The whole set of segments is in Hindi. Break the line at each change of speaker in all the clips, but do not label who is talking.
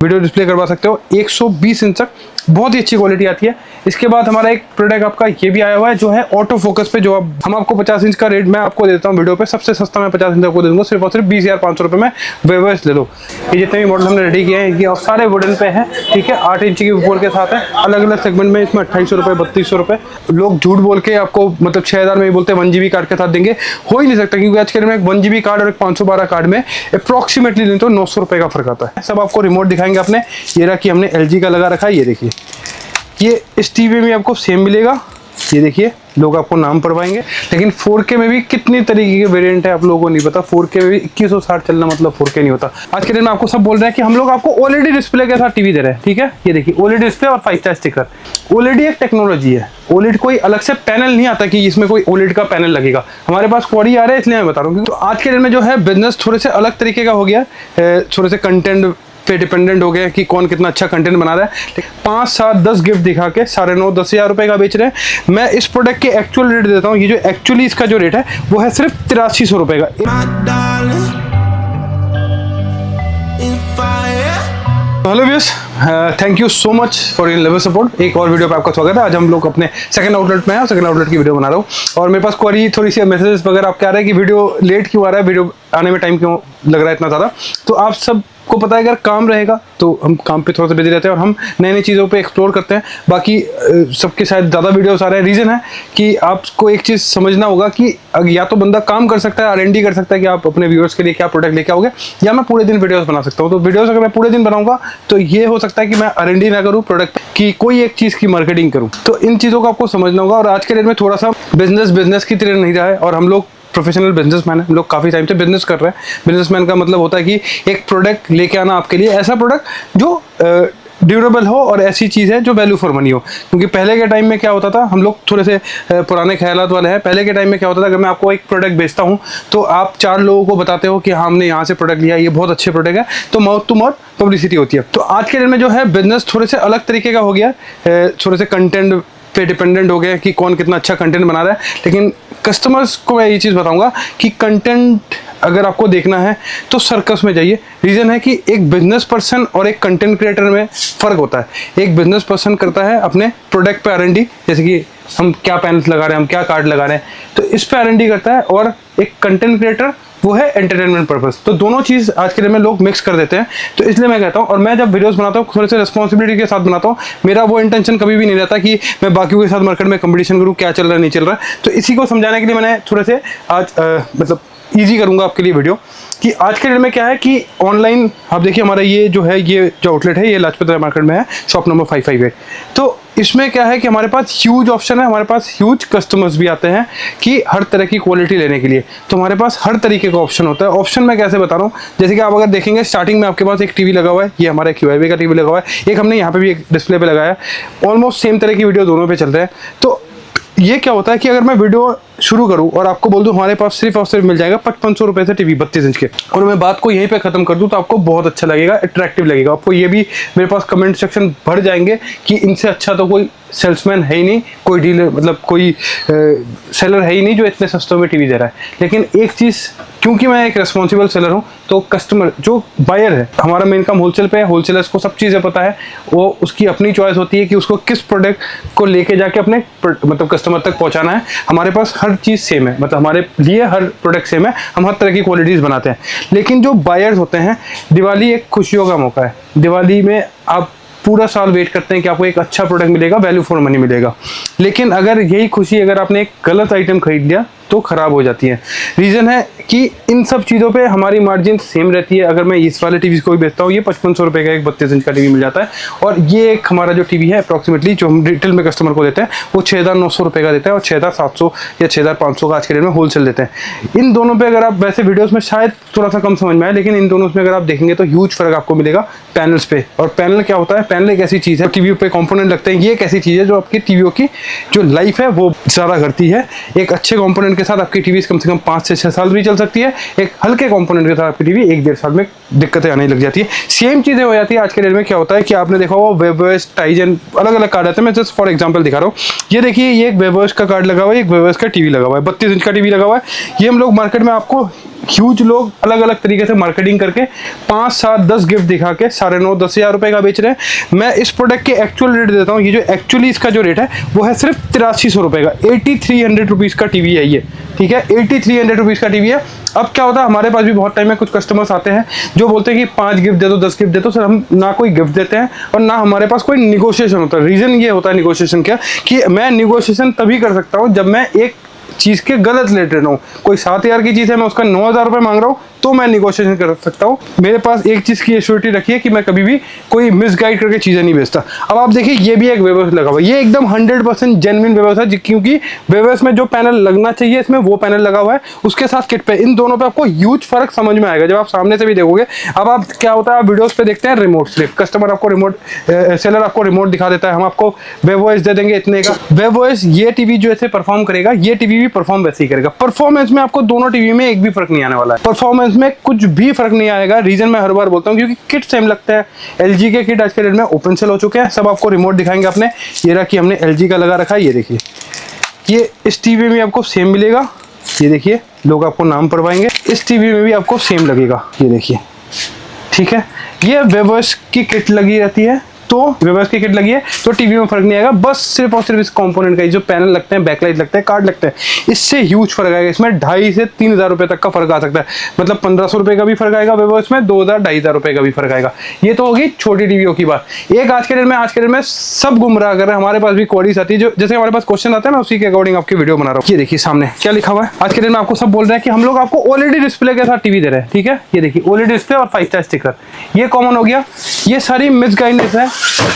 वीडियो डिस्प्ले करवा सकते हो 120 इंच तक, बहुत ही अच्छी क्वालिटी आती है। इसके बाद हमारा एक प्रोडक्ट आपका ये भी आया हुआ है जो है ऑटो फोकस पे, जो हम आपको 50 इंच का रेट मैं आपको देता हूँ वीडियो पे, सबसे सस्ता मैं 50 इंच आपको दे दूंगा सिर्फ और सिर्फ 20,500 रुपये में। वेवर्स ले लो, ये जितने भी मॉडल हमने रेडी किए हैं ये सारे वुडन पे हैं, ठीक है। 8 इंच की ऊपर के साथ है, अलग अलग सेगमेंट में। इसमें 2800 रुपये, 3200 रुपये। लोग झूठ बोल के आपको मतलब 6000 में ही बोलते हैं 1 GB कार्ड के साथ देंगे, हो ही नहीं सकता, क्योंकि आज के दिन में 1 GB कार्ड और एक 512 कार्ड में अप्रॉक्सीमेटली नहीं तो 900 रुपये का फर्क आता है। सब आपको रिमोट दिखाएंगे अपने, ये रहा कि हमने LG का लगा रखा है, ये देखिए। ये इस टीवी में आपको सेम मिलेगा, ये देखिए लोग आपको नाम पढ़वाएंगे। लेकिन 4K में भी कितनी तरीके के वेरिएंट है आप लोगों को नहीं पता। 4K में भी 2160 चलना मतलब 4K नहीं होता। आज के दिन में आपको सब बोल रहे हैं कि हम लोग आपको OLED डिस्प्ले के साथ टीवी दे रहे हैं, ठीक है। ये देखिए OLED डिस्प्ले और 5 स्टार स्टिकर। OLED एक टेक्नोलॉजी है, OLED कोई अलग से पैनल नहीं आता कि इसमें कोई OLED का पैनल लगेगा। हमारे पास क्वाड आ रहा है, इसलिए मैं बता रहा हूँ। तो आज के दिन में जो है बिजनेस थोड़े से अलग तरीके का हो गया, थोड़े से कंटेंट पे डिपेंडेंट हो गया कि कौन कितना अच्छा कंटेंट बना रहा है। 5, 7, 10 गिफ्ट दिखा के 9,500 10,000 रुपये का बेच रहे हैं। मैं इस प्रोडक्ट के एक्चुअल रेट देता हूँ, ये जो एक्चुअली इसका जो रेट है वो है सिर्फ 8300 रुपये का। Hello viewers, thank you so much for your level support. एक और वीडियो पे आपका स्वागत है। आज हम लोग अपने सेकंड आउटलेट में हैं और सेकंड आउटलेट की वीडियो बना रहा हूँ। और मेरे पास क्वारी थोड़ी सी मैसेजेस वगैरह आपके आ रहे हैं कि वीडियो लेट क्यों आ रहा है, वीडियो आने में टाइम क्यों लग रहा है इतना ज़्यादा। तो आप सब को पता है अगर काम रहेगा तो हम काम पे थोड़ा सा बिजी रहते हैं और हम नई नई चीज़ों पे एक्सप्लोर करते हैं। बाकी सबके शायद ज़्यादा वीडियोस आ रहे हैं। रीज़न है कि आपको एक चीज़ समझना होगा कि या तो बंदा काम कर सकता है, R&D कर सकता है कि आप अपने व्यूअर्स के लिए क्या प्रोडक्ट लेके आओगे, या मैं पूरे दिन वीडियोस बना सकता हूँ। तो वीडियोस अगर मैं पूरे दिन बनाऊंगा तो ये हो सकता है कि मैं R&D ना करूँ, प्रोडक्ट की कोई एक चीज़ की मार्केटिंग करूँ। तो इन चीज़ों को आपको समझना होगा। और आज के डेट में थोड़ा सा बिजनेस की तरह नहीं रहा है और हम लोग प्रोफेशनल बिजनेसमैन है, हम लोग काफ़ी टाइम से बिजनेस कर रहे हैं। बिजनेसमैन का मतलब होता है कि एक प्रोडक्ट लेके आना आपके लिए, ऐसा प्रोडक्ट जो ड्यूरेबल हो और ऐसी चीज़ है जो वैल्यू फॉर मनी हो। क्योंकि पहले के टाइम में क्या होता था, हम लोग थोड़े से पुराने ख्यालात वाले हैं। पहले के टाइम में क्या होता था, अगर मैं आपको एक प्रोडक्ट बेचता हूँ तो आप 4 लोगों को बताते हो कि हाँ हमने यहाँ से प्रोडक्ट लिया, ये बहुत अच्छे प्रोडक्ट है, तो माउथ टू माउथ पब्लिसिटी होती है। तो आज के दिन में जो है बिजनेस थोड़े से अलग तरीके का हो गया, थोड़े से कंटेंट पे डिपेंडेंट हो गया कि कौन कितना अच्छा कंटेंट बना रहा है। लेकिन कस्टमर्स को मैं ये चीज़ बताऊंगा कि कंटेंट अगर आपको देखना है तो सर्कस में जाइए। रीज़न है कि एक बिजनेस पर्सन और एक कंटेंट क्रिएटर में फ़र्क होता है। एक बिजनेस पर्सन करता है अपने प्रोडक्ट पे R&D, जैसे कि हम क्या पैनल्स लगा रहे हैं, हम क्या कार्ड लगा रहे हैं, तो इस पे R&D करता है। और एक कंटेंट क्रिएटर वो है एंटरटेनमेंट पर्पस। तो दोनों चीज़ आज के दिन में लोग मिक्स कर देते हैं। तो इसलिए मैं कहता हूँ, और मैं जब वीडियोस बनाता हूँ थोड़े से रिस्पॉन्सिबिलिटी के साथ बनाता हूँ। मेरा वो इंटेंशन कभी भी नहीं रहता कि मैं बाकियों के साथ मार्केट में कंपटीशन करूँ, क्या चल रहा है नहीं चल रहा है। तो इसी को समझाने के लिए मैंने थोड़े से आज मतलब ईजी करूँगा आपके लिए वीडियो कि आज के दिन में क्या है कि ऑनलाइन आप देखिए हमारा ये जो है, ये जो आउटलेट है ये लाजपत राय मार्केट में है, शॉप नंबर 558। तो इसमें क्या है कि हमारे पास ह्यूज ऑप्शन है, हमारे पास ह्यूज कस्टमर्स भी आते हैं कि हर तरह की क्वालिटी लेने के लिए। तो हमारे पास हर तरीके का ऑप्शन होता है। ऑप्शन मैं कैसे बता रहा हूँ, जैसे कि आप अगर देखेंगे स्टार्टिंग में आपके पास एक टीवी लगा हुआ है, ये हमारा QIV का टीवी लगा हुआ है, एक हमने यहाँ पे भी एक डिस्प्ले पे लगाया है। ऑलमोस्ट सेम तरह की वीडियो दोनों पे चल रहे हैं। तो ये क्या होता है कि अगर मैं वीडियो शुरू करूं और आपको बोल दूं हमारे पास सिर्फ और सिर्फ मिल जाएगा 5500 रुपये से टीवी 32 इंच के, और मैं बात को यहीं पे खत्म कर दूं तो आपको बहुत अच्छा लगेगा, अट्रैक्टिव लगेगा आपको। ये भी मेरे पास कमेंट सेक्शन भर जाएंगे कि इनसे अच्छा तो कोई सेल्समैन है ही नहीं, कोई डीलर मतलब कोई सेलर है ही नहीं जो इतने सस्तों में टीवी दे रहा है। लेकिन एक चीज़, क्योंकि मैं एक रिस्पॉन्सिबल सेलर हूँ, तो कस्टमर जो बायर है, हमारा मेन काम होलसेल पे है, होलसेलर्स को सब चीज़ें पता है, वो उसकी अपनी चॉइस होती है कि उसको किस प्रोडक्ट को लेके जाके अपने मतलब कस्टमर तक पहुँचाना है। हमारे पास हर चीज़ सेम है, मतलब हमारे लिए हर प्रोडक्ट सेम है, हम हर तरह की क्वालिटीज़ बनाते हैं। लेकिन जो बायर्स होते हैं, दिवाली एक खुशियों का मौका है। दिवाली में आप पूरा साल वेट करते हैं कि आपको एक अच्छा प्रोडक्ट मिलेगा, वैल्यू फॉर मनी मिलेगा। लेकिन अगर यही खुशी अगर आपने एक गलत आइटम खरीद लिया तो ख़राब हो जाती है। रीज़न है कि इन सब चीज़ों पे हमारी मार्जिन सेम रहती है। अगर मैं इस वाले टीवी को भी बेचता हूँ, ये 5500 रुपये का एक 32 इंच का टीवी मिल जाता है। और ये एक हमारा जो टीवी है अप्रॉक्सीमेटली जो हम रिटेल में कस्टमर को देते हैं वो 6900 रुपये का देता है, और 6700 या 6500 का आज के डेट में होलसेल देते हैं। इन दोनों पर अगर आप वैसे वीडियोज़ में शायद थोड़ा सा कम समझ में आए, लेकिन इन दोनों में अगर आप देखेंगे तो ह्यूज फ़र्क आपको मिलेगा पैनल्स पे। और पैनल क्या होता है, पैनल एक ऐसी चीज़ है, टीवी पे कंपोनेंट लगते हैं, ये एक ऐसी चीज़ है जो आपकी टीवी की जो लाइफ है वो ज़्यादा करती है। एक अच्छे कंपोनेंट के साथ आपकी टीवी कम से कम 5 से 6 साल भी चल सकती है, एक हल्के कंपोनेंट के साथ आपकी टीवी 1-1.5 साल में दिक्कतें आने लग जाती है। सेम चीज़ें हो जाती है आज के डेट में। क्या होता है कि आपने देखा होगा वेबवर्स, टाइजन, अलग अलग कार्ड आते हैं। मैं जस्ट फॉर एग्जांपल दिखा रहा हूँ। ये देखिए, ये एक वेबवर्स का कार्ड लगा हुआ है, एक वेबवर्स का टीवी लगा हुआ है, 32 इंच का टीवी लगा हुआ है। ये हम लोग मार्केट में आपको ह्यूज लोग अलग अलग तरीके से मार्केटिंग करके 5, 7, 10 गिफ्ट दिखा के 9,500-10 हज़ार रुपये का बेच रहे हैं। मैं इस प्रोडक्ट के एक्चुअल रेट देता हूँ। ये जो एक्चुअली इसका जो रेट है वो है सिर्फ 8300 रुपये का। 8300 रुपीज़ का टीवी है ये, ठीक है, 8300 रुपीज़ का टीवी है। अब क्या होता है, हमारे पास भी बहुत टाइम में कुछ कस्टमर्स आते हैं जो बोलते हैं कि 5 गिफ्ट दे दो, 10 गिफ्ट दे दो। सर, हम ना कोई गिफ्ट देते हैं और ना हमारे पास कोई निगोशिएशन होता है। रीज़न ये होता है निगोशिएशन क्या, कि मैं निगोशिएशन तभी कर सकता हूँ जब मैं एक चीज़ के गलत रेट रहा हूँ। कोई 7,000 की चीज़ है, मैं उसका 9,000 रुपये मांग रहा हूँ, तो मैं निगोशिएशन कर सकता हूँ। मेरे पास एक चीज़ की एश्योरिटी रखी है कि मैं कभी भी कोई मिसगाइड करके चीज़ें नहीं बेचता। अब आप देखिए, ये भी एक वेबवर्स लगा हुआ है। ये एकदम 100% जेन्युइन वेबवर्स है, क्योंकि वेबवर्स में जो पैनल लगना चाहिए इसमें वो पैनल लगा हुआ है। उसके साथ किट पे, इन दोनों पे आपको ह्यूज फर्क समझ में आएगा जब आप सामने से भी देखोगे। अब आप क्या होता है, आप वीडियोस पे देखते हैं रिमोट, सिर्फ कस्टमर आपको रिमोट, सेलर आपको रिमोट दिखा देता है, हम आपको वेबवर्स दे देंगे इतने का। वेबवर्स ये टीवी जो ऐसे परफॉर्म करेगा, ये टीवी भी परफॉर्म वैसे ही करेगा। परफॉर्मेंस में आपको दोनों टीवी में एक भी फर्क नहीं आने वाला है। परफॉर्मेंस में कुछ भी फर्क नहीं आएगा। रीजन मैं हर बार बोलता हूँ, क्योंकि किट सेम लगता है। एलजी के किट आज के डेट में ओपन सेल हो चुके हैं। सब आपको रिमोट दिखाएंगे अपने। ये रहा कि हमने एलजी का लगा रखा है। ये देखिए, ये इस टीवी में आपको सेम मिलेगा। ये देखिए, लोग आपको नाम पढ़वाएंगे। इस टीवी में भी आपको सेम लगेगा। ये देखिए, ठीक है। ये वेबवर्स की किट लगी रहती है, तो वेबवर्स की किट लगी है तो टीवी में फर्क नहीं आएगा। बस सिर्फ और सिर्फ इस कंपोनेंट का, जो पैनल लगते हैं, बैकलाइट लगते हैं, कार्ड लगते हैं, इससे ह्यूज फर्क आएगा। इसमें 2,500 से 3,000 रुपये तक का फर्क आ सकता है। मतलब 1,500 रुपये का भी फर्क आएगा वेबवर्स में, 2,000-2,500 रुपये का भी फर्क आएगा। ये तो होगी छोटी टीवियों की बात। एक आज के डेट में सब गुमराह कर रहे हैं। हमारे पास भी क्वेरीज आती है, जो जैसे हमारे पास क्वेश्चन आता है, मैं उसी के अकॉर्डिंग आपकी वीडियो बना रहा हूँ। ये देखिए सामने क्या लिखा हुआ है। आज के डेट में आपको सब बोल रहे हैं कि हम लोग आपको ओएलईडी डिस्प्ले के साथ टीवी दे रहे हैं, ठीक है। ये देखिए, ओएलईडी डिस्प्ले और 5 स्टार स्टिकर, ये कॉमन हो गया। ये सारी मिसगाइडेंस है।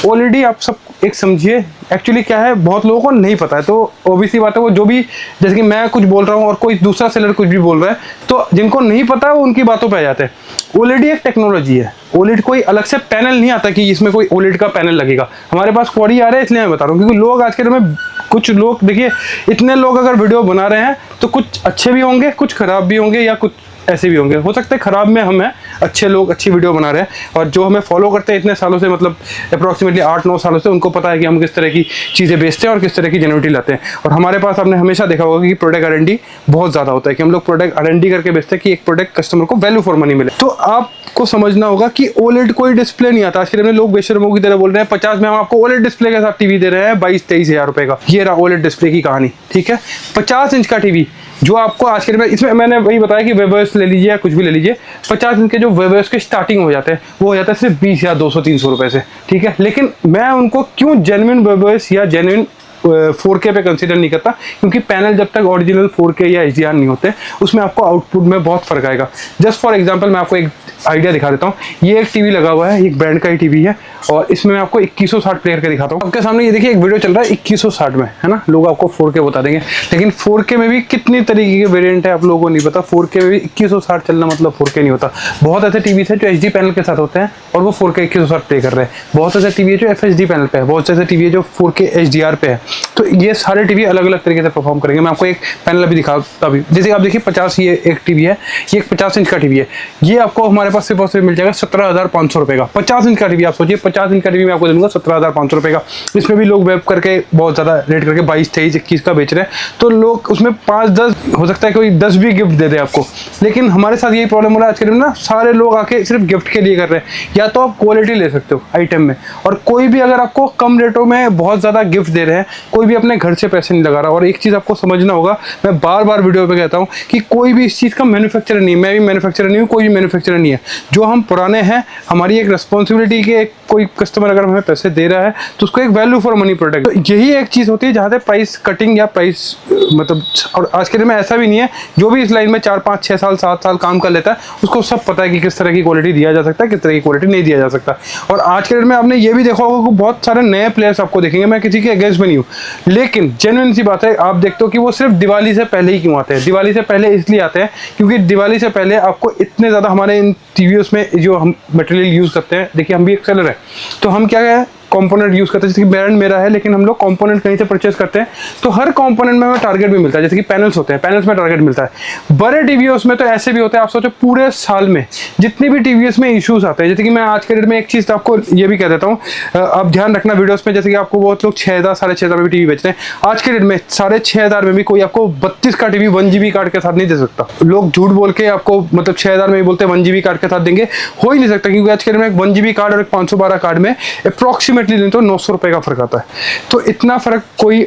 ओएलईडी आप सब एक समझिए, एक्चुअली क्या है, बहुत लोगों को नहीं पता है। तो ओबीसी बात है, वो जो भी, जैसे कि मैं कुछ बोल रहा हूँ और कोई दूसरा सेलर कुछ भी बोल रहा है, तो जिनको नहीं पता है वो उनकी बातों पे आ जाते हैं। ओएलईडी एक टेक्नोलॉजी है। ओएलईडी कोई अलग से पैनल नहीं आता कि इसमें कोई ओएलईडी का पैनल लगेगा। हमारे पास क्वेरी आ रहा है, इसलिए मैं बता रहा हूँ। क्योंकि लोग आज के डेट में, कुछ लोग देखिए, इतने लोग अगर वीडियो बना रहे हैं तो कुछ अच्छे भी होंगे, कुछ खराब भी होंगे, या कुछ ऐसे भी होंगे। हो सकता है खराब में हम हैं, अच्छे लोग अच्छी वीडियो बना रहे हैं, और जो हमें फॉलो करते हैं इतने सालों से, मतलब अप्रॉक्सीमेटली 8-9 सालों से, उनको पता है कि हम किस तरह की चीज़ें बेचते हैं और किस तरह की जेन्युइनिटी लाते हैं। और हमारे पास आपने हमेशा देखा होगा कि प्रोडक्ट R&D बहुत ज़्यादा होता है, कि हम लोग प्रोडक्ट R&D करके बेचते हैं कि एक प्रोडक्ट कस्टमर को वैल्यू फॉर मनी मिले। तो आपको समझना होगा कि ओलेड कोई डिस्प्ले नहीं आता। आज के दिन लोग बेशर्मों की तरह बोल रहे हैं 50 में हम आपको ओलेड डिस्प्ले के साथ टीवी दे रहे हैं 22-23 हज़ार रुपये का। ये रहा ओलेड डिस्प्ले की कहानी, ठीक है। 50 इंच का टीवी जो आपको आज के दिन, इसमें मैंने वही बताया कि वेबवर्स ले लीजिए या कुछ भी ले लीजिए, 50 इंच के जो वेबवर्स के स्टार्टिंग हो जाते हैं वो हो जाता है सिर्फ 20 या 200-300 रुपये से, ठीक है। लेकिन मैं उनको क्यों जेन्युइन वेबवर्स या जेन्युइन 4K पे कंसीडर नहीं करता, क्योंकि पैनल जब तक ओरिजिनल 4K या HDR नहीं होते, उसमें आपको आउटपुट में बहुत फर्क आएगा। जस्ट फॉर एग्जांपल मैं आपको एक आइडिया दिखा देता हूँ। ये एक टीवी लगा हुआ है, एक ब्रांड का ही टीवी है, और इसमें मैं आपको 2160 प्लेयर के दिखाता हूँ। आपके सामने ये देखिए, एक वीडियो चल रहा है 2160 में, है ना। लोग आपको 4K बता देंगे, लेकिन 4K में भी कितनी तरीके के वेरिएंट है आप लोगों को नहीं पता। 4K में भी 2160 चलना मतलब 4K नहीं होता। बहुत ऐसे टीवी है जो HD पैनल के साथ होते हैं और वो 4K 2160 प्ले कर रहे हैं। बहुत ऐसे टीवी है जो FHD पैनल पे है, बहुत ऐसे टीवी है जो 4K HDR पे है। तो ये सारे टीवी अलग अलग तरीके से परफॉर्म करेंगे। मैं आपको एक पैनल अभी दिखाता भी, जैसे आप देखिए 50, ये एक टीवी है, ये एक 50 इंच का टीवी है। ये आपको हमारे पास सिर्फ और सिर्फ मिल जाएगा 17,500 रुपये का। 50 इंच का टीवी, आप सोचिए 50 इंच का टीवी मैं आपको दूंगा 17,500 रुपये का। इसमें भी लोग वेब करके बहुत ज़्यादा रेट करके 22, 23, 21 का बेच रहे हैं। तो लोग उसमें 5-10, हो सकता है कोई 10 भी गिफ्ट दे दे आपको। लेकिन हमारे साथ यही प्रॉब्लम हो रहा है आज के दिन ना, सारे लोग आके सिर्फ गिफ्ट के लिए कर रहे हैं। या तो आप क्वालिटी ले सकते हो आइटम में, और कोई भी अगर आपको कम रेटों में बहुत ज़्यादा गिफ्ट दे रहे हैं, कोई भी अपने घर से पैसे नहीं लगा रहा। और एक चीज़ आपको समझना होगा, मैं बार बार वीडियो पे कहता हूँ कि कोई भी इस चीज़ का मैन्युफैक्चरर नहीं, मैं भी मैन्युफैक्चरर नहीं हूँ, कोई भी मैन्युफैक्चरर नहीं है। जो हम पुराने हैं, हमारी एक रिस्पॉन्सिबिलिटी के, कोई कस्टमर अगर हमें पैसे दे रहा है तो उसको एक वैल्यू फॉर मनी प्रोडक्ट, तो यही एक चीज़ होती है जहाँ से प्राइस कटिंग या प्राइस मतलब। और आज के दिन में ऐसा भी नहीं है, जो भी इस लाइन में 4, 5, 6 साल, 7 साल काम कर लेता है, उसको सब पता है कि किस तरह की क्वालिटी दिया जा सकता है, किस तरह की क्वालिटी नहीं दिया जा सकता। और आज के दिन में आपने ये भी देखा होगा कि बहुत सारे नए प्लेयर्स आपको देखेंगे, मैं किसी के अगेंस्ट में नहीं हूँ, लेकिन जेन्युइन सी बात है, आप देखते हो कि वो सिर्फ दिवाली से पहले ही क्यों आते हैं। दिवाली से पहले इसलिए आते हैं क्योंकि दिवाली से पहले आपको इतने ज़्यादा हमारे इन टीवीओस में जो हम मटेरियल यूज़ करते हैं, देखिए हम भी एक सेलर है, तो हम क्या है, कंपोनेंट यूज़ करते हैं, जैसे कि ब्रांड मेरा है लेकिन हम लोग कंपोनेंट कहीं से परचेस करते हैं, तो हर कंपोनेंट में हमें टारगेट भी मिलता है। जैसे कि पैनल्स होते हैं, पैनल्स में टारगेट मिलता है। बड़े टीवीएस में तो ऐसे भी होते हैं, आप सोचो पूरे साल में जितने भी टीवीएस में इश्यूज आते हैं, जैसे कि मैं आज के डेट में एक चीज़ आपको ये भी कह देता हूँ, आप ध्यान रखना वीडियोस में, जैसे कि आपको बहुत लोग 6,000 6,500 में भी टीवी बेचते हैं। आज के डेट में 6,500 में भी कोई आपको 32 का टीवी 1 GB कार्ड के साथ नहीं दे सकता। लोग झूठ बोल के आपको मतलब 6,000 में भी बोलते हैं 1 GB कार्ड के साथ देंगे, हो ही नहीं सकता, क्योंकि आज के डेट में एक 1 GB कार्ड और एक 512 कार्ड में अप्रॉक्सीमेटली नहीं तो 900 रुपये का फर्क आता है। तो इतना फर्क कोई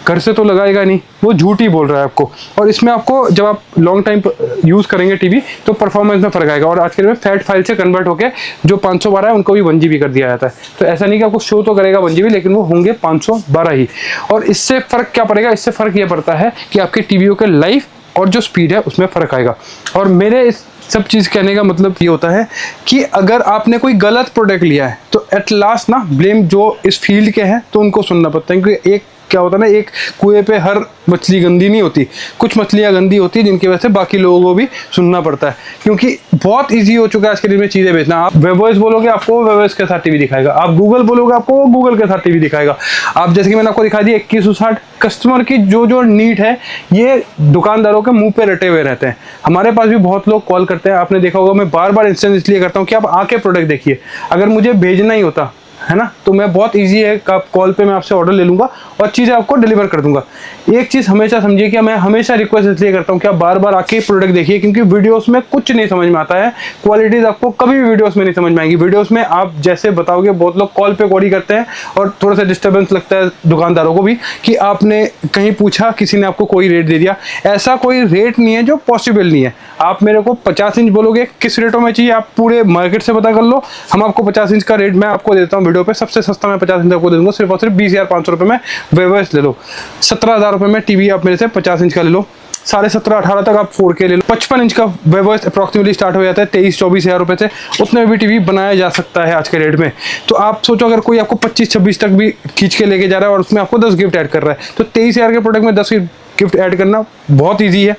घर से तो लगाएगा नहीं, वो झूठ ही बोल रहा है आपको। और इसमें आपको जब आप लॉन्ग टाइम यूज़ करेंगे टीवी तो परफॉर्मेंस में फर्क आएगा। और आज के में फैट फाइल से कन्वर्ट होकर जो 512 है उनको भी 1 GB कर दिया जाता है। तो ऐसा नहीं कि आपको शो तो करेगा 1 GB, लेकिन वो होंगे 512 ही। और इससे फ़र्क क्या पड़ेगा? इससे फ़र्क ये पड़ता है कि आपके टीवीओ के लाइफ और जो स्पीड है उसमें फ़र्क आएगा। और मेरे इस सब चीज़ कहने का मतलब ये होता है कि अगर आपने कोई गलत प्रोडक्ट लिया है तो एट लास्ट ना ब्लेम जो इस फील्ड के हैं तो उनको सुनना पड़ता है, क्योंकि एक क्या होता है ना, एक कुएं पे हर मछली गंदी नहीं होती, कुछ मछलियाँ गंदी होती है जिनकी वजह से बाकी लोगों को भी सुनना पड़ता है। क्योंकि बहुत इजी हो चुका है आज के दिन में चीज़ें बेचना। आप वेबवर्स बोलोगे आपको वो वेबवर्स के साथ टीवी दिखाएगा, आप गूगल बोलोगे आपको वो गूगल के साथ टीवी दिखाएगा। आप जैसे कि मैंने आपको दिखा दी 2160, कस्टमर की जो नीड है ये दुकानदारों के मुंह पे रटे हुए रहते हैं। हमारे पास भी बहुत लोग कॉल करते हैं, आपने देखा होगा, मैं बार बार इंस्टेंस इसलिए करता हूँ कि आप आके प्रोडक्ट देखिए। अगर मुझे भेजना ही होता है ना, तो मैं बहुत इजी है, आप कॉल पे मैं आपसे ऑर्डर ले लूँगा और चीज़ें आपको डिलीवर कर दूंगा। एक चीज़ हमेशा समझिए कि मैं हमेशा रिक्वेस्ट इसलिए करता हूँ कि आप बार बार आके प्रोडक्ट देखिए, क्योंकि वीडियोस में कुछ नहीं समझ में आता है, क्वालिटीज़ आपको कभी भी वीडियोस में नहीं समझ में आएंगी। वीडियोस में आप जैसे बताओगे, बहुत लोग कॉल पे क्वेरी करते हैं और थोड़ा सा डिस्टर्बेंस लगता है दुकानदारों को भी कि आपने कहीं पूछा, किसी ने आपको कोई रेट दे दिया। ऐसा कोई रेट नहीं है जो पॉसिबल नहीं है। आप मेरे को 50 इंच बोलोगे किस रेटों में चाहिए, आप पूरे मार्केट से पता कर लो, हम आपको 50 इंच का रेट मैं आपको देता हूँ वीडियो पे। सबसे सस्ता मैं 50 इंच आपको दे दूंगा, सिर्फ और सिर्फ 20,500 रुपये में वेबवर्स ले लो। 17,000 रुपये में टीवी आप मेरे से 50 इंच का ले लो। 17,500-18 तक आप 4K ले लो। 55 इंच का वेबवर्स अप्रॉक्सीमेटली स्टार्ट हो जाता है 23-24 हज़ार रुपये से, उतने में भी टीवी बनाया जा सकता है आज के रेट में। तो आप सोचो अगर कोई आपको 25-26 तक भी खींच के लेके जा रहा है और उसमें आपको 10 गिफ्ट ऐड कर रहा है, तो 23,000 के प्रोडक्ट में 10 गिफ्ट ऐड करना बहुत ईजी है।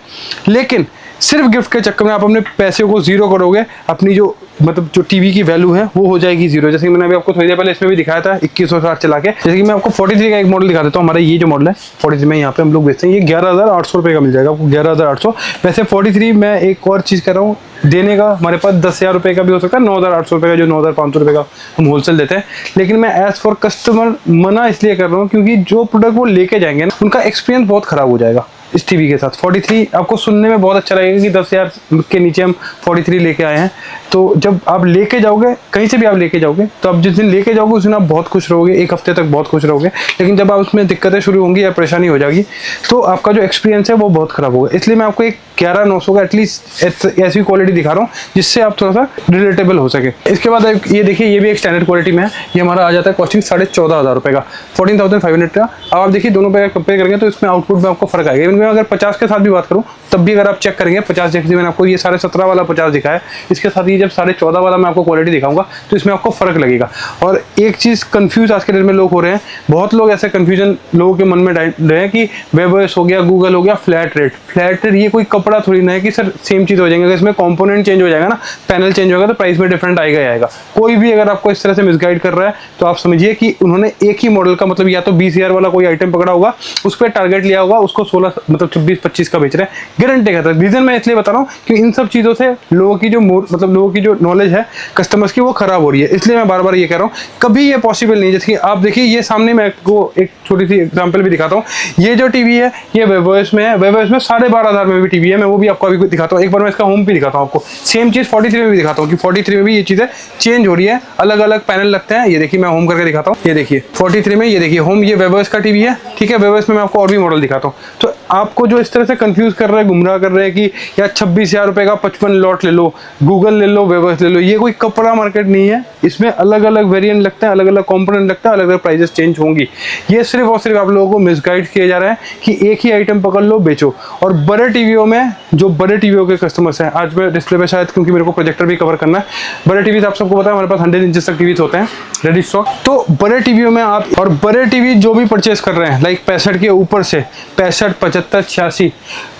लेकिन सिर्फ गिफ्ट के चक्कर में आप अपने पैसे को जीरो करोगे, अपनी जो मतलब जो टीवी की वैल्यू है वो हो जाएगी जीरो। जैसे कि मैंने अभी आपको थोड़ी देर पहले इसमें भी दिखाया था 2160 चला के। जैसे कि मैं आपको 43 का एक मॉडल दिखा देता हूँ। हमारा ये जो मॉडल है 43 में यहाँ पे हम लोग बेचते हैं, ये 11,800 रुपये का मिल जाएगा आपको, 11,800। वैसे 43 में एक और चीज़ कर रहा हूँ देने का, हमारे पास 10,000 रुपये का भी हो सकता है, 9,800 रुपये का, जो 9,500 रुपये का हम होलसेल देते हैं। लेकिन मैं एज फॉर कस्टमर मना इसलिए कर रहा हूँ क्योंकि जो प्रोडक्ट वो लेके जाएंगे ना, उनका एक्सपीरियंस बहुत ख़राब हो जाएगा इस टीवी के साथ। 43 आपको सुनने में बहुत अच्छा लगेगा कि 10,000 के नीचे हम 43 लेके आए हैं। तो जब आप लेके जाओगे, कहीं से भी आप लेके जाओगे, तो आप जिस दिन लेके जाओगे उस दिन आप बहुत खुश रहोगे, एक हफ्ते तक बहुत खुश रहोगे। लेकिन जब आप उसमें दिक्कतें शुरू होंगी या परेशानी हो जाएगी तो आपका जो एक्सपीरियंस है वो बहुत ख़राब होगा। इसलिए मैं आपको एक 11,900 का एटलीस्ट ऐसी क्वालिटी दिखा रहा हूँ जिससे आप थोड़ा सा रिलेटेबल हो सके। इसके बाद ये देखिए, ये भी एक स्टैंडर्ड क्वालिटी में है। ये हमारा आ जाता है कॉस्टिंग 14,500 रुपये का, 14,500 का। अब आप देखिए दोनों पे कंपेयर करेंगे तो इसमें आउटपुट में आपको फर्क आएगा। इवन मैं अगर 50 के साथ भी बात करूँ तब भी अगर आप चेक करेंगे, 50 जैसे मैंने आपको ये 17.5 वाला 50 दिखाया, इसके साथ ही जब 14.5 वाला मैं आपको क्वालिटी दिखाऊंगा तो इसमें आपको फर्क लगेगा। और एक चीज़ कंफ्यूज आज के डेट में लोग हो रहे हैं, बहुत लोग ऐसे कंफ्यूजन लोगों के मन में डाल रहे हैं कि वेबवर्स हो गया, गूगल हो गया, फ्लैट रेट। फ्लैट रेट ये कोई कपड़ा थोड़ी ना है कि सर सेम चीज़ हो जाएंगे। अगर इसमें कंपोनेंट चेंज हो जाएगा ना, पैनल चेंज होगा, तो प्राइस में डिफरेंट आएगा ही आएगा। कोई भी अगर आपको इस तरह से मिसगाइड कर रहा है तो आप समझिए कि उन्होंने एक ही मॉडल का मतलब या तो 20,000 वाला कोई आइटम पकड़ा होगा, उस पर टारगेट लिया होगा, उसको 16 मतलब 26-25 का बेच रहे हैं। गारंटी कहता है। रीजन मैं इसलिए बता रहा हूँ कि इन सब चीज़ों से लोगों की जो मतलब लोगों की जो नॉलेज है कस्टमर्स की वो खराब हो रही है। इसलिए मैं बार बार ये कह रहा हूँ, कभी ये पॉसिबल नहीं। जैसे कि आप देखिए, ये सामने मैं आपको एक छोटी सी एग्जांपल भी दिखाता हूँ। ये जो टीवी है ये वेबवर्स में है, वेबवर्स में 12,500 में भी टीवी है। मैं वो भी आपको अभी दिखाता हूँ। एक बार मैं इसका होम भी दिखाता हूँ आपको। सेम चीज़ 43 में भी दिखाता हूँ कि 43 में भी ये चीज़ें चेंज हो रही है, अलग अलग पैनल लगते हैं। ये देखिए, मैं होम करके दिखाता हूँ। ये देखिए 43 में, ये देखिए होम, ये वेबवर्स का टीवी है, ठीक है। वेबवर्स में मैं आपको और भी मॉडल दिखाता हूँ। तो आपको जो इस तरह से कंफ्यूज कर रहे हैं, गुमराह कर रहे हैं कि यार 26,000 रुपये का 55 लॉट ले लो, गूगल ले लो, वेबवर्स ले लो, ये कोई कपड़ा मार्केट नहीं है। इसमें अलग अलग वेरिएंट लगते हैं, अलग अलग कंपोनेंट लगता है, अलग अलग प्राइजेस चेंज होंगी। ये सिर्फ और सिर्फ आप लोगों को मिसगाइड किया जा रहा है कि एक ही आइटम पकड़ लो, बेचो। और बड़े टीवियों में जो बड़े टीवीओ के कस्टमर्स हैं, आज मैं डिस्प्ले पे शायद क्योंकि मेरे को प्रोजेक्टर भी कवर करना है, बड़े टीवी आप सबको पता है हमारे पास 100 इंचेस तक टीवीज होते हैं रेडी स्टॉक। तो बड़े टीवीओ में आप, और बड़े टीवी जो भी परचेस कर रहे हैं लाइक 65 के ऊपर से 65, 75, 86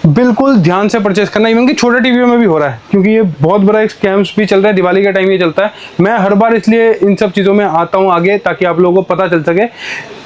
बिल्कुल ध्यान से परचेस करना। इवन कि छोटे टीवीओ में भी हो रहा है क्योंकि ये बहुत बड़ा स्कैम्स भी चल रहा है, दिवाली का टाइम ये चलता है। मैं हर बार इसलिए इन सब चीज़ों में आता हूँ आगे, ताकि आप लोगों को पता चल सके।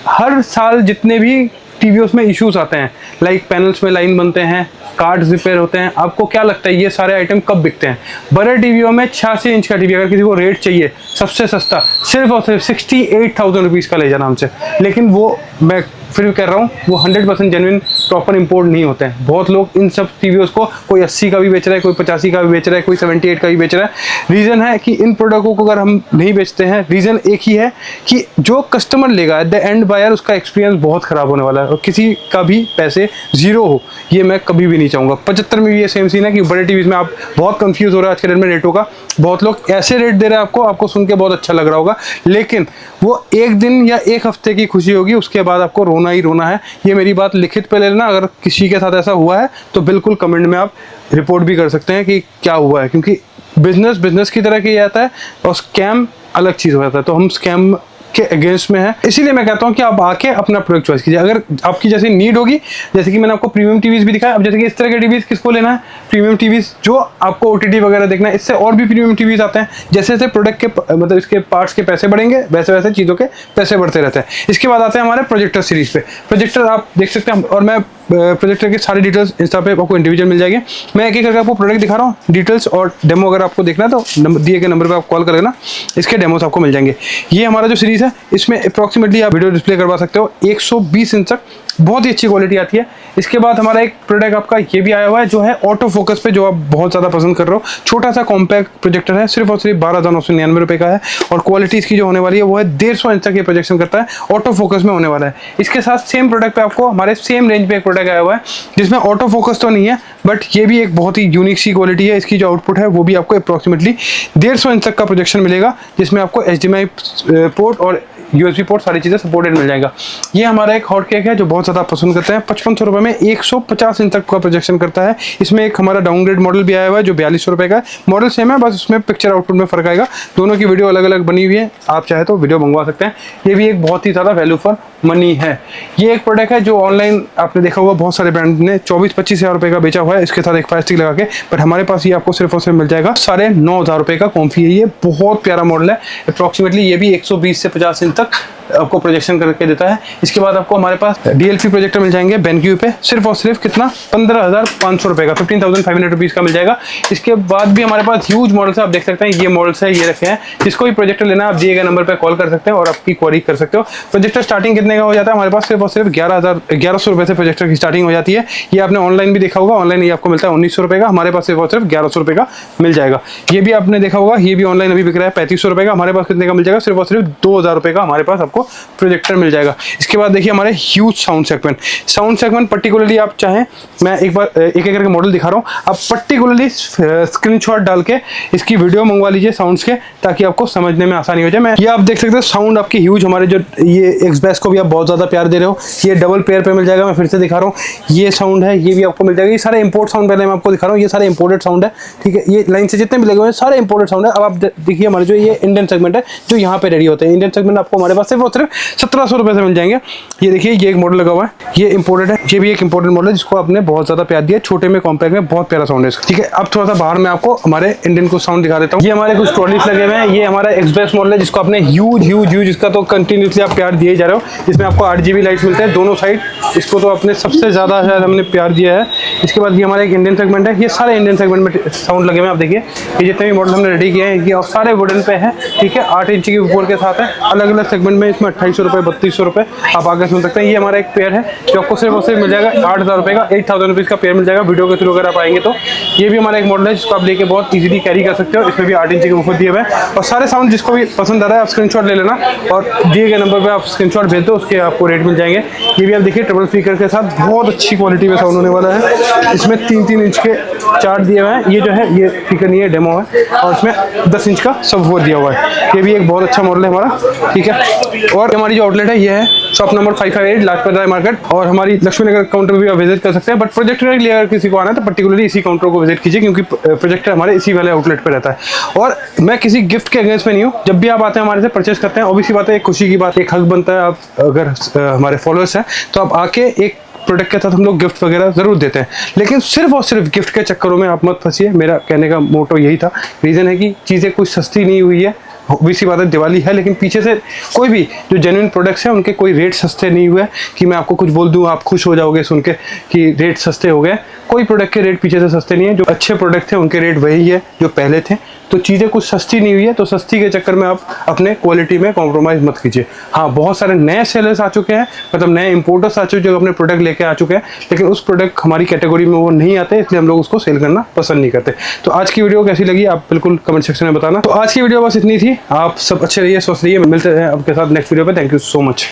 हर साल जितने भी टीवीओस में इश्यूज आते हैं, लाइक पैनल्स में लाइन बनते हैं, कार्ड्स रिपेयर होते हैं, आपको क्या लगता है ये सारे आइटम कब बिकते हैं? बड़े टीवीओ में 86 इंच का टीवी अगर किसी को रेट चाहिए सबसे सस्ता सिर्फ और सिर्फ 68,000 रुपीज़ का ले जाना हमसे, लेकिन वो मैं फिर भी कह रहा हूँ वो 100% जेन्युइन प्रॉपर इंपोर्ट नहीं होते हैं। बहुत लोग इन सब टीवीओस को कोई 80 का भी बेच रहा है, कोई 85 का भी बेच रहा है, कोई 78 का भी बेच रहा है। रीज़न है कि इन प्रोडक्टों को अगर हम नहीं बेचते हैं, रीज़न एक ही है कि जो कस्टमर लेगा एट द एंड बायर उसका एक्सपीरियंस बहुत ख़राब होने वाला है और किसी का भी पैसे जीरो हो ये मैं कभी भी नहीं चाहूँगा। 75 में भी ये सेम सीन है कि बड़े टीवीज़ में आप बहुत कंफ्यूज हो रहे हैं आज के डेट में रेटों का। बहुत लोग ऐसे रेट दे रहे हैं आपको सुन के बहुत अच्छा लग रहा होगा, लेकिन वो एक दिन या एक हफ्ते की खुशी होगी, उसके बाद आपको रोना ही रोना है। ये मेरी बात लिखित पे ले लेना। अगर किसी के साथ ऐसा हुआ है तो बिल्कुल कमेंट में आप रिपोर्ट भी कर सकते हैं कि क्या हुआ है, क्योंकि बिजनेस की तरह किया जाता है और स्कैम अलग चीज़ हो जाता है। तो हम स्कैम के अगेंस्ट में है, इसीलिए मैं कहता हूं कि आप आके अपना प्रोडक्ट चॉइस कीजिए। अगर आपकी जैसी नीड होगी, जैसे कि मैंने आपको प्रीमियम टीवीज भी दिखाया, अब जैसे कि इस तरह के टीवीज किसको लेना है, प्रीमियम टीवीज जो आपको ओटीटी वगैरह देखना है, इससे और भी प्रीमियम टीवीज आते हैं। जैसे जैसे प्रोडक्ट के मतलब इसके पार्ट्स के पैसे बढ़ेंगे वैसे वैसे चीज़ों के पैसे बढ़ते रहते हैं। इसके बाद आते हैं हमारे प्रोजेक्टर सीरीज पे। प्रोजेक्टर आप देख सकते हैं, और मैं प्रोजेक्टर की सारी डिटेल्स इंस्टा पे आपको इंडिविजुअल मिल जाएगी। मैं एक एक करके आपको प्रोडक्ट दिखा रहा हूँ, डिटेल्स और डेमो अगर आपको देखना है तो दिए गए नंबर पे आप कॉल कर लेना, इसके डेमोस आपको मिल जाएंगे। ये हमारा जो सीरीज़ है इसमें अप्रॉक्सीमेटली आप वीडियो डिस्प्ले करवा सकते हो 120 इंच तक, बहुत ही अच्छी क्वालिटी आती है। इसके बाद हमारा एक प्रोडक्ट आपका ये भी आया हुआ है जो है ऑटो फोकस पे, जो आप बहुत ज़्यादा पसंद कर रहे हो। छोटा सा कॉम्पैक्ट प्रोजेक्टर है, सिर्फ और सिर्फ 12,999 रुपये का है, और क्वालिटी इसकी जो होने वाली है वो है 150 इंच तक ये प्रोजेक्शन करता है, ऑटो फोकस में होने वाला है। इसके साथ सेम प्रोडक्ट पे आपको हमारे सेम रेंज पे एक प्रोडक्ट आया हुआ है जिसमें ऑटो फोकस तो नहीं है, बट ये भी एक बहुत ही यूनिक सी क्वालिटी है। इसकी जो आउटपुट है वो भी आपको अप्रॉक्सीमेटली 150 इंच तक का प्रोजेक्शन मिलेगा, जिसमें आपको HDMI पोर्ट और USB पोर्ट सारी चीज़ें सपोर्टेड मिल जाएगा। ये हमारा एक हॉट केक है जो बहुत ज़्यादा पसंद करते हैं। 5500 रुपये में 150 इंच तक का प्रोजेक्शन करता है। इसमें एक हमारा डाउनग्रेड मॉडल भी आया हुआ है जो 4200 रुपये का है। मॉडल सेम है, बस उसमें पिक्चर आउटपुट में फ़र्क आएगा। दोनों की वीडियो अलग अलग बनी हुई है, आप चाहे तो वीडियो मंगवा सकते हैं। ये भी एक बहुत ही ज़्यादा वैल्यू फॉर मनी है। ये एक प्रोडक्ट है जो ऑनलाइन आपने देखा होगा बहुत सारे ब्रांड ने 24-25 हज़ार रुपये का बेचा हुआ है इसके साथ एक फायर स्टिक लगा के, बट हमारे पास ये आपको सिर्फ और सिर्फ मिल जाएगा 9,500 रुपये का कॉम्फी है। ये बहुत प्यारा मॉडल है। अप्रॉक्सीमेटली ये भी 120 से 50 इंच तक आपको प्रोजेक्शन करके देता है। इसके बाद आपको हमारे पास DLP प्रोजेक्टर मिल जाएंगे बेनक्यू पे, सिर्फ और सिर्फ कितना 15,500 रुपये का, 15,500 रुपीज़ का मिल जाएगा। इसके बाद भी हमारे पास ह्यूज मॉडल्स है, आप देख सकते हैं ये मॉडल्स है, ये रखे हैं। जिसको भी प्रोजेक्टर लेना है आप दिए गए नंबर पर कॉल कर सकते हैं और आपकी क्वेरी कर सकते हो। प्रोजेक्टर स्टार्टिंग कितने का हो जाता है हमारे पास, सिर्फ और सिर्फ 11,100 रुपये से प्रोजेक्टर की स्टार्टिंग हो जाती है। ये आपने ऑनलाइन भी देखा होगा, ऑनलाइन ये आपको मिलता है 1900 रुपये का, हमारे पास सिर्फ और सिर्फ 1100 रुपये का मिल जाएगा। ये भी आपने देखा होगा, ये भी ऑनलाइन अभी बिक रहा है 3500 रुपये का, हमारे पास कितने का मिल जाएगा, सिर्फ और सिर्फ 2,000 रुपये का हमारे पास आपको प्रोजेक्टर मिल जाएगा। इसके बाद देखिए हमारे ह्यूज साउंड सेगमेंट पर्टिकुलरली आप चाहें, मैं एक बार एक एक करके मॉडल दिखा रहा हूँ, आप पर्टिकुलरली स्क्रीनशॉट डाल के इसकी वीडियो मंगवा लीजिए साउंड्स के, ताकि आपको समझने में आसानी हो जाए। मैं ये आप देख सकते हैं साउंड आपकी ह्यूज, हमारे जो ये एक्सबैस को भी आप बहुत ज़्यादा प्यार दे रहे हो, ये डबल पेयर पे मिल जाएगा। मैं फिर से दिखा रहा हूँ, ये साउंड है, ये भी आपको मिल जाएगा। ये सारे इंपोर्ट साउंड पहले मैं आपको दिखा रहा हूँ, ये सारे इंपोर्टेड साउंड है, ठीक है। ये लाइन से जितने भी लगे हुए हैं सारे इंपोर्टेड साउंड है। अब आप देखिए हमारे जो ये इंडियन सेगमेंट है जो यहाँ पे रेडी होते हैं, इंडियन सेगमेंट आपको हमारे पास सिर्फ और सिर्फ 1700 रुपये से मिल जाएंगे। ये देखिए ये एक मॉडल लगा हुआ है, ये इंपोर्टेड है, ये भी एक इंपोर्टेड मॉडल है जिसको आपने बहुत ज़्यादा प्यार दिया, छोटे में कॉम्पैक्ट में बहुत प्यारा साउंड है इसका, ठीक है। अब थोड़ा सा बाहर में आपको हमारे इंडियन को साउंड दिखा देता हूँ। ये हमारे कुछ ट्रॉलीज लगे हुए हैं, ये हमारा एक्सप्रेस मॉडल है जिसको आपने ह्यूज इसका तो कंटिन्यूसली आप प्यार दिए जा रहे हो। इसमें आपको 8GB लाइट्स मिलते हैं दोनों साइड, इसको तो आपने सबसे ज़्यादा शायद हमने प्यार दिया है। इसके बाद ये हमारा एक इंडियन सेगमेंट है, ये सारे इंडियन सेगमेंट में साउंड लगे हुए हैं। आप देखिए ये जितने भी मॉडल हमने रेडी किए हैं ये सारे वुडन पे है, ठीक है। 8 इंच की ऊपर के साथ है, अलग अलग सेगमेंट में। इसमें 2800 रुपये 3200 रुपये आप आगे सुन सकते हैं। ये हमारा एक पेयर है जो आपको सिर्फ और सिर्फ मिल जाएगा 8,000 रुपये का, 8,000 रुपीज़ का पेयर मिल जाएगा वीडियो के थ्रू अगर आप आएंगे तो। ये भी हमारा एक मॉडल है जिसको आप लेके बहुत इजीली कैरी कर सकते हो। इसमें भी 8 इंच के ऊपर दिए हुए हैं, और सारे साउंड जिसको भी पसंद आ रहा है आप स्क्रीनशॉट ले लेना और दिए गए नंबर पर आप स्क्रीनशॉट भेज दो, उसके आपको रेट मिल जाएंगे। ये भी आप देखिए ट्रिपल स्पीकर के साथ बहुत अच्छी क्वालिटी में साउंड होने वाला है। इसमें 3-3 इंच के चार्ट दिए हुए हैं। ये जो है ये स्पीकर नहीं है, डेमो है, और इसमें 10 इंच का सबवूफर दिया हुआ है। ये भी एक बहुत अच्छा मॉडल है हमारा, ठीक है। और हमारी जो आउटलेट है ये है shop number 558 Lajpat Rai market, और हमारी लक्ष्मी नगर काउंटर भी आप विजिट कर सकते हैं। बट प्रोजेक्टर के लिए अगर किसी को आना है तो पर्टिकुलरली इसी काउंटर को विजिट कीजिए, क्योंकि प्रोजेक्टर हमारे इसी वाले आउटलेट पे रहता है। और मैं किसी गिफ्ट के अगेंस्ट में नहीं हूँ, जब भी आप आते हैं हमारे से परचेस करते हैं, ऑब्वियसली बात है, एक खुशी की बात, एक हक बनता है, आप अगर हमारे फॉलोअर्स हैं तो आप आके एक प्रोडक्ट के साथ हम लोग गिफ्ट वगैरह जरूर देते हैं, लेकिन सिर्फ और सिर्फ गिफ्ट के चक्करों में आप मत फंसिए। मेरा कहने का मोटो यही था। रीज़न है कि चीज़ें कुछ सस्ती नहीं हुई है, obviously बात है दिवाली है, लेकिन पीछे से कोई भी जो जेन्युइन प्रोडक्ट्स हैं उनके कोई रेट सस्ते नहीं हुए कि मैं आपको कुछ बोल दूं आप खुश हो जाओगे सुन के कि रेट सस्ते हो गए। कोई प्रोडक्ट के रेट पीछे से सस्ते नहीं है, जो अच्छे प्रोडक्ट थे उनके रेट वही है जो पहले थे। तो चीज़ें कुछ सस्ती नहीं हुई है, तो सस्ती के चक्कर में आप अपने क्वालिटी में कॉम्प्रोमाइज़ मत कीजिए। हाँ, बहुत सारे नए सेलर्स आ चुके हैं, मतलब नए इंपोर्टर्स आ चुके हैं जो अपने प्रोडक्ट लेके आ चुके हैं, लेकिन उस प्रोडक्ट हमारी कैटेगरी में वो नहीं आते, इसलिए हम लोग उसको सेल करना पसंद नहीं करते। तो आज की वीडियो कैसी लगी आप बिल्कुल कमेंट सेक्शन में बताना। तो आज की वीडियो बस इतनी थी। आप सब अच्छे रहिए, स्वस्थ रहिए, मिलते हैं आपके साथ नेक्स्ट वीडियो पे। Thank you so much.